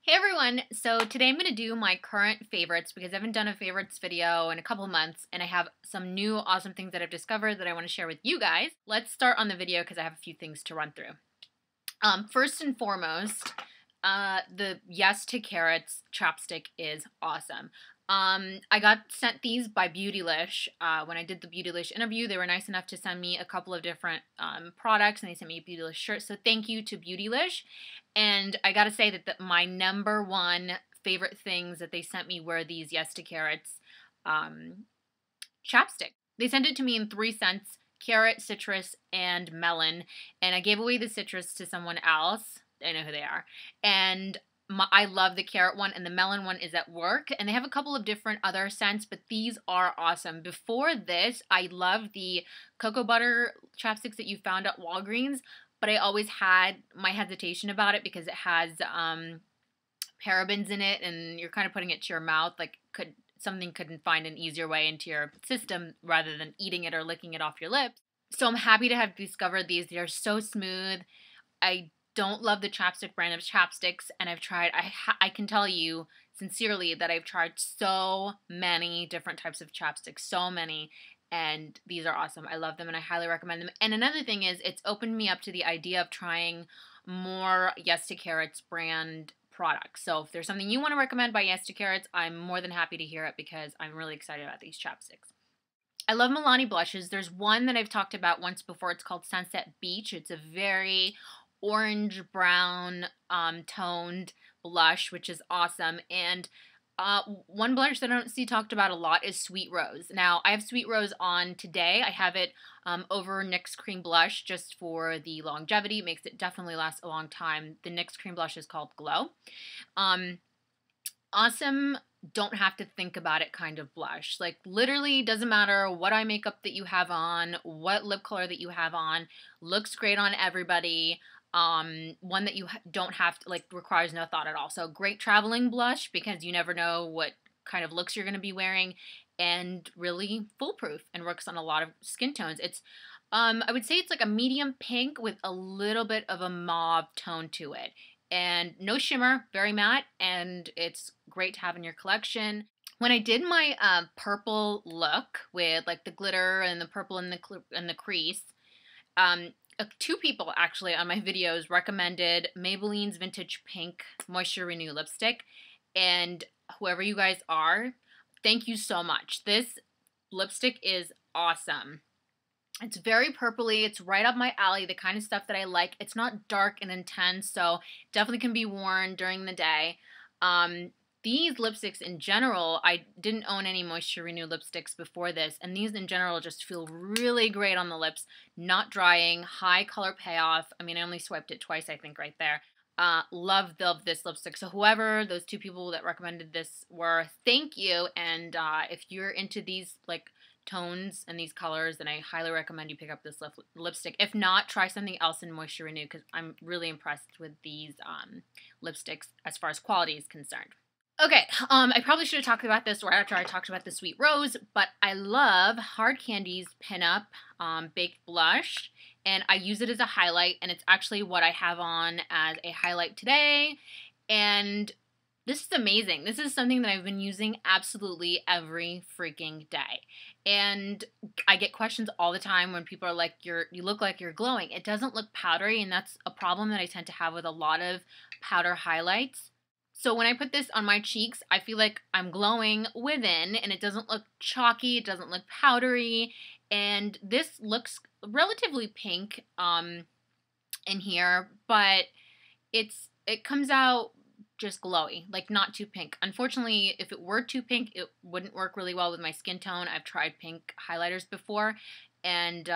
Hey everyone! So today I'm going to do my current favorites because I haven't done a favorites video in a couple of months and I have some new awesome things that I've discovered that I want to share with you guys. Let's start on the video because I have a few things to run through. First and foremost, the Yes to Carrots chapstick is awesome. I got sent these by Beautylish. When I did the Beautylish interview, they were nice enough to send me a couple of different products, and they sent me a Beautylish shirt. So thank you to Beautylish. And I gotta say that my number one favorite things that they sent me were these Yes to Carrots chapstick. They sent it to me in 3 scents: carrot, citrus, and melon. And I gave away the citrus to someone else. I know who they are. And I love the carrot one, and the melon one is at work. And they have a couple of different other scents, but these are awesome. Before this, I loved the cocoa butter chapsticks that you found at Walgreens, but I always had my hesitation about it because it has parabens in it, and you're kind of putting it to your mouth. Like, something couldn't find an easier way into your system rather than eating it or licking it off your lips. So I'm happy to have discovered these. They're so smooth. I don't love the chapstick brand of chapsticks, and I've tried, I can tell you sincerely that I've tried so many different types of chapsticks, so many, and these are awesome. I love them, and I highly recommend them. And another thing is, it's opened me up to the idea of trying more Yes to Carrots brand products. So if there's something you want to recommend by Yes to Carrots, I'm more than happy to hear it because I'm really excited about these chapsticks. I love Milani blushes. There's one that I've talked about once before. It's called Sunset Beach. It's a very orange brown toned blush, which is awesome. And one blush that I don't see talked about a lot is Sweet Rose. Now, I have Sweet Rose on today. I have it over NYX Cream Blush just for the longevity. It makes it definitely last a long time. The NYX Cream Blush is called Glow. Awesome, don't have to think about it kind of blush. Like, literally doesn't matter what eye makeup that you have on, what lip color that you have on, looks great on everybody. One that you don't have to, like, requires no thought at all. So great traveling blush because you never know what kind of looks you're going to be wearing, and really foolproof and works on a lot of skin tones. It's I would say it's like a medium pink with a little bit of a mauve tone to it. And no shimmer, very matte, and it's great to have in your collection. When I did my purple look with like the glitter and the purple and the crease, 2 people actually on my videos recommended Maybelline's Vintage Pink Moisture Renew lipstick, and whoever you guys are, thank you so much. This lipstick is awesome. It's very purpley. It's right up my alley, the kind of stuff that I like. It's not dark and intense, so definitely can be worn during the day. These lipsticks in general, I didn't own any Moisture Renew lipsticks before this, and these in general just feel really great on the lips, not drying, high color payoff. I mean, I only swiped it twice, I think, right there. Love this lipstick. So whoever those 2 people that recommended this were, thank you. And if you're into these like tones and these colors, then I highly recommend you pick up this lipstick. If not, try something else in Moisture Renew because I'm really impressed with these lipsticks as far as quality is concerned. Okay, I probably should have talked about this right after I talked about the Sweet Rose, but I love Hard Candy's Pinup Baked Blush, and I use it as a highlight, and it's actually what I have on as a highlight today, and this is amazing. This is something that I've been using absolutely every freaking day. And I get questions all the time when people are like, you look like you're glowing. It doesn't look powdery, and that's a problem that I tend to have with a lot of powder highlights. So when I put this on my cheeks, I feel like I'm glowing within, and it doesn't look chalky, it doesn't look powdery, and this looks relatively pink in here, but it comes out just glowy, like not too pink. Unfortunately, if it were too pink, it wouldn't work really well with my skin tone. I've tried pink highlighters before, and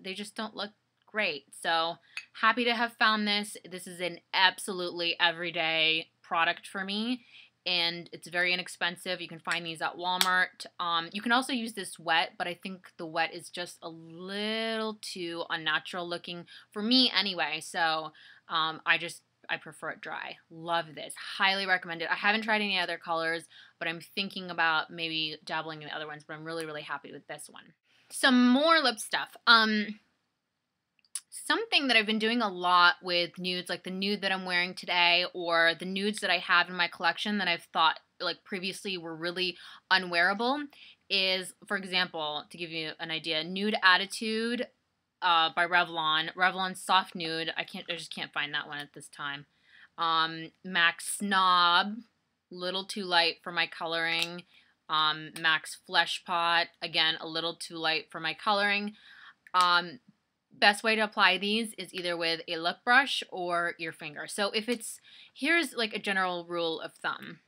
they just don't look great. So happy to have found this. This is an absolutely everyday product for me, and it's very inexpensive. You can find these at Walmart. You can also use this wet, but I think the wet is just a little too unnatural looking for me anyway, so I prefer it dry. Love this. Highly recommend it. I haven't tried any other colors, but I'm thinking about maybe dabbling in the other ones, but I'm really, really happy with this one. Some more lip stuff. Something that I've been doing a lot with nudes, like the nude that I'm wearing today, or the nudes that I have in my collection that I've thought like previously were really unwearable, is, for example, to give you an idea, Nude Attitude by Revlon. Revlon Soft Nude. I just can't find that one at this time. Max Snob, little too light for my coloring. Max Flesh Pot, again, a little too light for my coloring. Best way to apply these is either with a lip brush or your finger. So here's like a general rule of thumb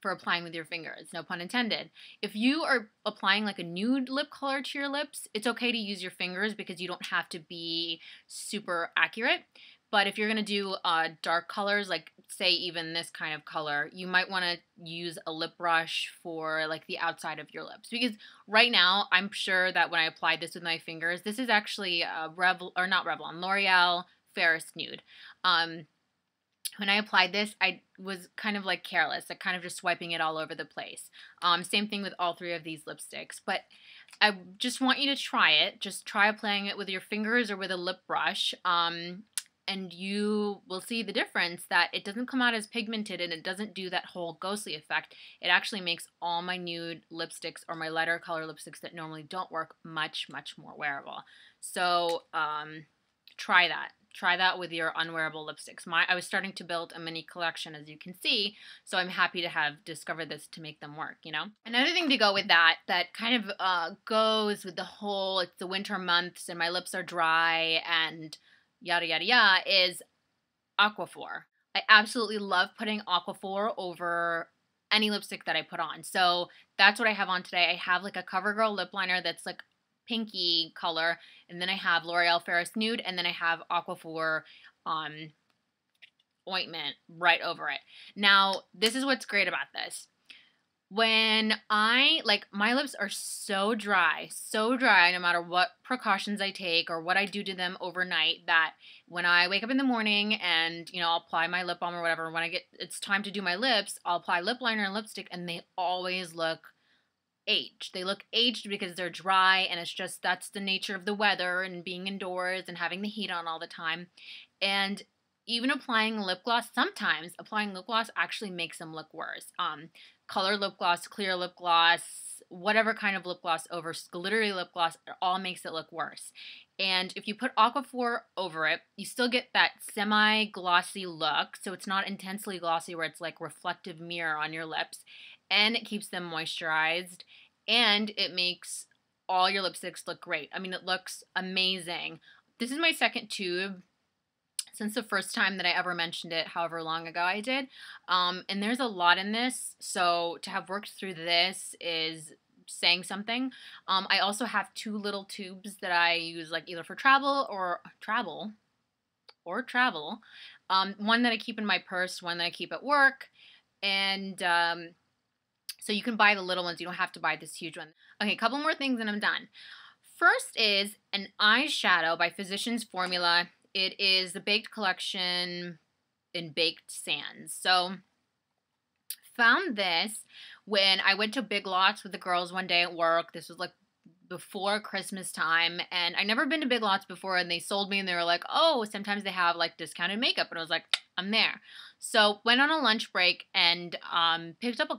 for applying with your fingers, no pun intended. If you are applying like a nude lip color to your lips, it's okay to use your fingers because you don't have to be super accurate. But if you're going to do dark colors, like say even this kind of color, you might want to use a lip brush for like the outside of your lips. Because right now, I'm sure that when I applied this with my fingers, this is actually L'Oreal Fairest Nude. When I applied this, I was kind of like careless, like kind of just swiping it all over the place. Same thing with all three of these lipsticks. But I just want you to try it. Just try applying it with your fingers or with a lip brush. And you will see the difference that it doesn't come out as pigmented and it doesn't do that whole ghostly effect. It actually makes all my nude lipsticks or my lighter color lipsticks that normally don't work much, much more wearable. So try that. Try that with your unwearable lipsticks. I was starting to build a mini collection, as you can see, so I'm happy to have discovered this to make them work, you know? Another thing to go with that kind of goes with the whole, it's the winter months and my lips are dry and yada yada yada, is Aquaphor. I absolutely love putting Aquaphor over any lipstick that I put on. So that's what I have on today. I have like a CoverGirl lip liner that's like pinky color, and then I have L'Oreal Fairest Nude, and then I have Aquaphor ointment right over it. Now, this is what's great about this. When my lips are so dry, no matter what precautions I take or what I do to them overnight, that when I wake up in the morning and, you know, I'll apply my lip balm or whatever, when it's time to do my lips, I'll apply lip liner and lipstick, and they always look aged. They look aged because they're dry, and it's just, that's the nature of the weather and being indoors and having the heat on all the time. And even applying lip gloss, sometimes applying lip gloss actually makes them look worse. Color lip gloss, clear lip gloss, whatever kind of lip gloss over glittery lip gloss, it all makes it look worse. And if you put Aquaphor over it, you still get that semi-glossy look, so it's not intensely glossy where it's like reflective mirror on your lips, and it keeps them moisturized, and it makes all your lipsticks look great. I mean, it looks amazing. This is my second tube since the first time that I ever mentioned it, however long ago I did. And there's a lot in this, so to have worked through this is saying something. I also have 2 little tubes that I use like either for travel. One that I keep in my purse, one that I keep at work, and so you can buy the little ones. You don't have to buy this huge one. Okay, a couple more things and I'm done. First is an eyeshadow by Physicians Formula. It is the Baked Collection in Baked Sands. So, found this when I went to Big Lots with the girls one day at work. This was like before Christmas time, and I'd never been to Big Lots before, and they sold me, and they were like, oh, sometimes they have like discounted makeup, and I was like, I'm there. So, went on a lunch break and picked up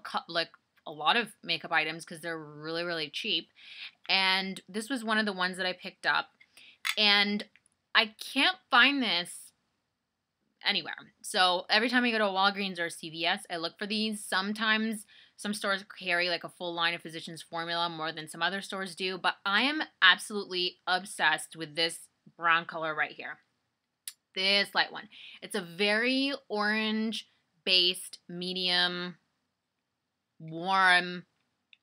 a lot of makeup items because they're really, really cheap, and this was one of the ones that I picked up, and I can't find this anywhere. So every time I go to Walgreens or CVS, I look for these. Sometimes some stores carry like a full line of Physicians Formula more than some other stores do, but I am absolutely obsessed with this brown color right here. This light one. It's a very orange-based, medium, warm.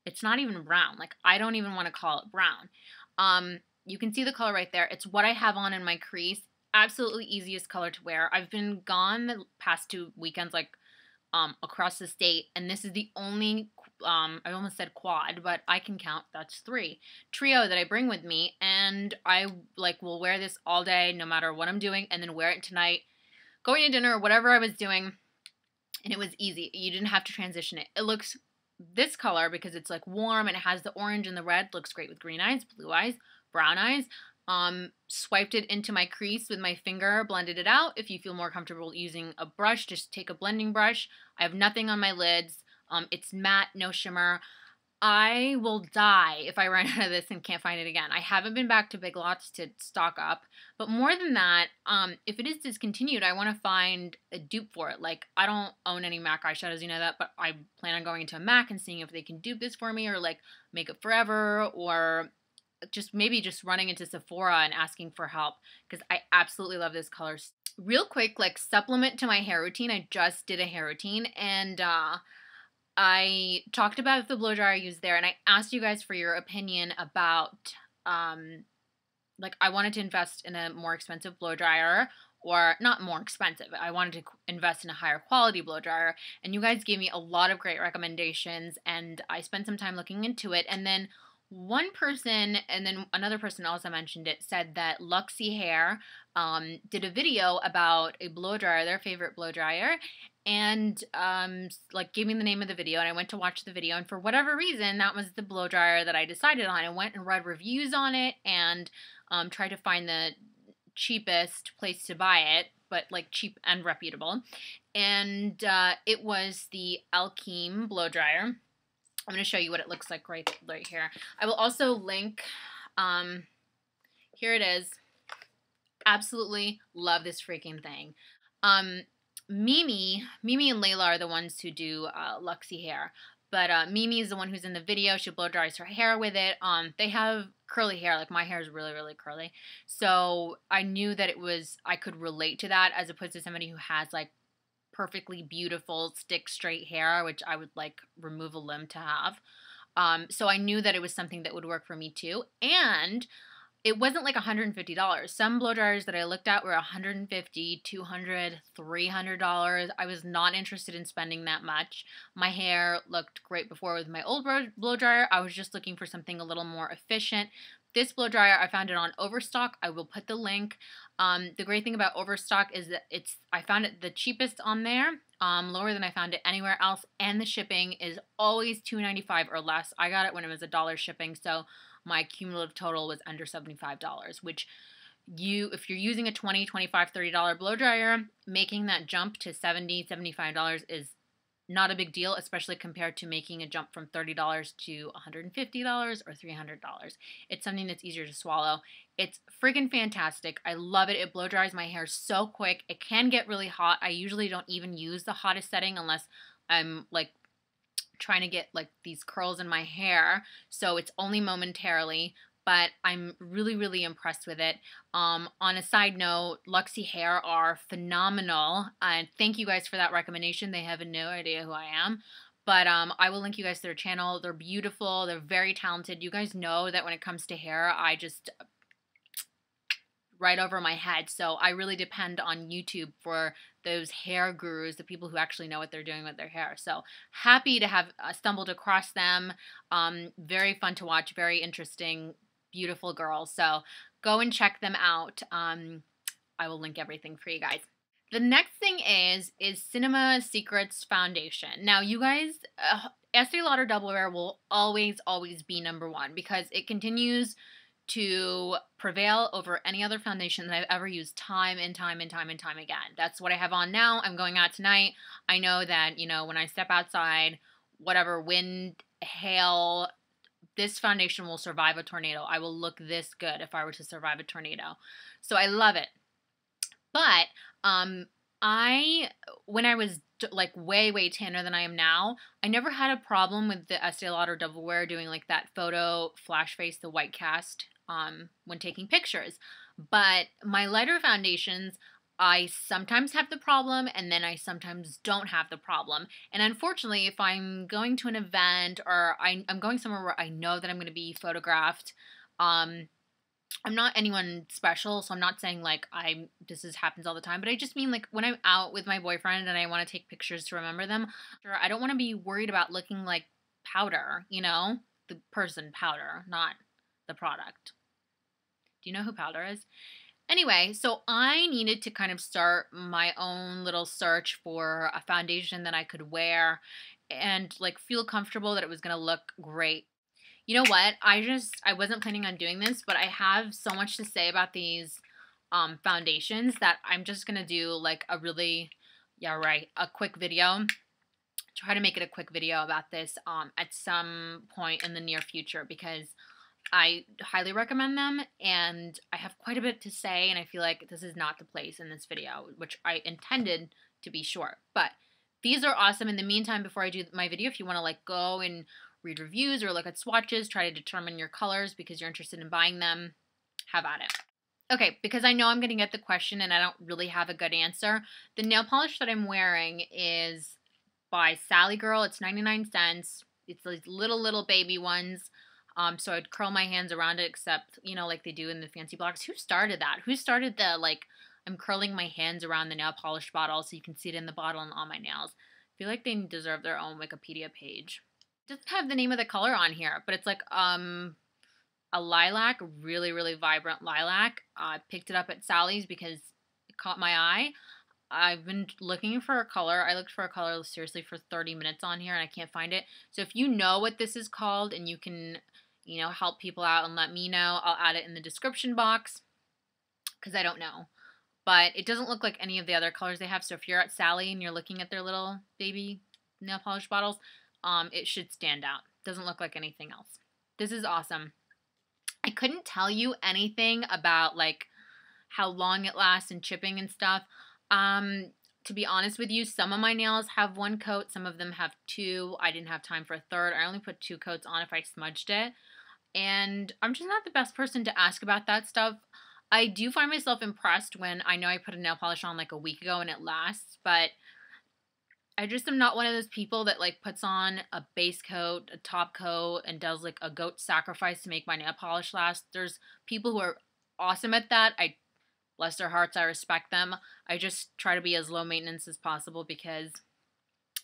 It's not even brown. Like, I don't even want to call it brown. You can see the color right there. It's what I have on in my crease. Absolutely easiest color to wear. I've been gone the past 2 weekends, like, across the state, and this is the only, I almost said quad, but I can count, that's 3, trio that I bring with me, and I, like, will wear this all day, no matter what I'm doing, and then wear it tonight, going to dinner, or whatever I was doing, and it was easy. You didn't have to transition it. It looks, this color, because it's, like, warm, and it has the orange and the red, looks great with green eyes, blue eyes, brown eyes. swiped it into my crease with my finger, blended it out. If you feel more comfortable using a brush, just take a blending brush. I have nothing on my lids. It's matte, no shimmer. I will die if I run out of this and can't find it again. I haven't been back to Big Lots to stock up, but more than that, if it is discontinued, I want to find a dupe for it. Like, I don't own any MAC eyeshadows, you know that, but I plan on going into a MAC and seeing if they can dupe this for me, or like Makeup Forever, or maybe just running into Sephora and asking for help, because I absolutely love this color. Real quick, like, supplement to my hair routine. I just did a hair routine, and I talked about the blow dryer I used there, and I asked you guys for your opinion about, like, I wanted to invest in a more expensive blow dryer, or not more expensive. I wanted to invest in a higher quality blow dryer, and you guys gave me a lot of great recommendations, and I spent some time looking into it. And then one person, and then another person also mentioned it, said that Luxy Hair did a video about a blow dryer, their favorite blow dryer, and like, gave me the name of the video, and I went to watch the video, and for whatever reason, that was the blow dryer that I decided on. I went and read reviews on it, and tried to find the cheapest place to buy it, but like cheap and reputable, and it was the Alkeem blow dryer. I'm going to show you what it looks like right here. I will also link, here it is. Absolutely love this freaking thing. Mimi and Layla are the ones who do Luxy Hair, but Mimi is the one who's in the video. She blow dries her hair with it. They have curly hair. Like, my hair is really, really curly, so I knew that I could relate to that, as opposed to somebody who has like perfectly beautiful stick straight hair, which I would like remove a limb to have. So I knew that it was something that would work for me too. And it wasn't like $150. Some blow dryers that I looked at were $150, $200, $300. I was not interested in spending that much. My hair looked great before with my old blow dryer. I was just looking for something a little more efficient. This blow dryer, I found it on Overstock. I will put the link. The great thing about Overstock is that I found it the cheapest on there, lower than I found it anywhere else, and the shipping is always $2.95 or less. I got it when it was $1 shipping, so my cumulative total was under $75, which if you're using a $20, $25, $30 blow dryer, making that jump to $70, $75 is not a big deal, especially compared to making a jump from $30 to $150 or $300. It's something that's easier to swallow. It's freaking fantastic. I love it. It blow dries my hair so quick. It can get really hot. I usually don't even use the hottest setting unless I'm like trying to get like these curls in my hair, so it's only momentarily, but I'm really, really impressed with it. On a side note, Luxy Hair are phenomenal, and thank you guys for that recommendation. They have no idea who I am, but I will link you guys to their channel. They're beautiful. They're very talented. You guys know that when it comes to hair, I just right over my head, so I really depend on YouTube for those hair gurus, the people who actually know what they're doing with their hair. So happy to have stumbled across them. Very fun to watch, very interesting, beautiful girls. So go and check them out. I will link everything for you guys. The next thing is Cinema Secrets Foundation. Now, you guys, Estee Lauder Double Wear will always, always be number one, because it continues to prevail over any other foundation that I've ever used time and time and time and time again. That's what I have on now. I'm going out tonight. I know that, you know, when I step outside, whatever, wind, hail, this foundation will survive a tornado. I will look this good if I were to survive a tornado. So I love it. But when I was like way, way tanner than I am now, I never had a problem with the Estee Lauder Double Wear doing like that photo flash face, the white cast, when taking pictures. But my lighter foundations, I sometimes have the problem, and then I sometimes don't have the problem. And unfortunately, if I'm going to an event, or I'm going somewhere where I know that I'm going to be photographed, I'm not anyone special, so I'm not saying like this happens all the time, but I just mean like when I'm out with my boyfriend and I want to take pictures to remember them, I don't want to be worried about looking like Powder, you know? The person Powder, not the product. Do you know who Powder is? Anyway, so I needed to kind of start my own little search for a foundation that I could wear and like feel comfortable that it was going to look great. You know what? I wasn't planning on doing this, but I have so much to say about these foundations that I'm just going to do like a really, yeah, right, a quick video. Try to make it a quick video about this at some point in the near future because I highly recommend them and I have quite a bit to say and I feel like this is not the place in this video, which I intended to be short. But these are awesome. In the meantime, before I do my video, if you want to like go and read reviews or look at swatches, try to determine your colors because you're interested in buying them, have at it. Okay, because I know I'm going to get the question and I don't really have a good answer. The nail polish that I'm wearing is by Sally Girl. It's 99 cents. It's these little baby ones. So I'd curl my hands around it, except, you know, like they do in the fancy blocks. Who started that? Who started the, like, I'm curling my hands around the nail polish bottle so you can see it in the bottle and on my nails? I feel like they deserve their own Wikipedia page. It doesn't have the name of the color on here, but it's like, a lilac, really vibrant lilac. I picked it up at Sally's because it caught my eye. I've been looking for a color. I looked for a color seriously for 30 minutes on here and I can't find it. So if you know what this is called and you can, you know, help people out and let me know, I'll add it in the description box because I don't know. But it doesn't look like any of the other colors they have. So if you're at Sally and you're looking at their little baby nail polish bottles, it should stand out. Doesn't look like anything else. This is awesome. I couldn't tell you anything about like how long it lasts and chipping and stuff. To be honest with you, some of my nails have one coat, some of them have two. I didn't have time for a third. I only put 2 coats on if I smudged it. And I'm just not the best person to ask about that stuff. I do find myself impressed when I know I put a nail polish on like a week ago and it lasts, but I just am not one of those people that like puts on a base coat, a top coat, and does like a goat sacrifice to make my nail polish last. There's people who are awesome at that. Bless their hearts, I respect them. I just try to be as low maintenance as possible because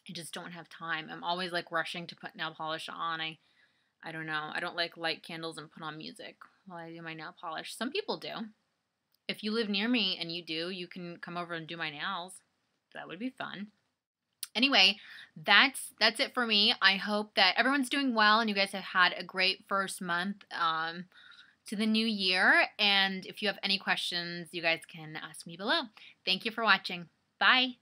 I just don't have time. I'm always like rushing to put nail polish on. I don't know. I don't like light candles and put on music while I do my nail polish. Some people do. If you live near me and you do, you can come over and do my nails. That would be fun. Anyway, that's it for me. I hope that everyone's doing well and you guys have had a great first month to the new year. And if you have any questions, you guys can ask me below. Thank you for watching. Bye.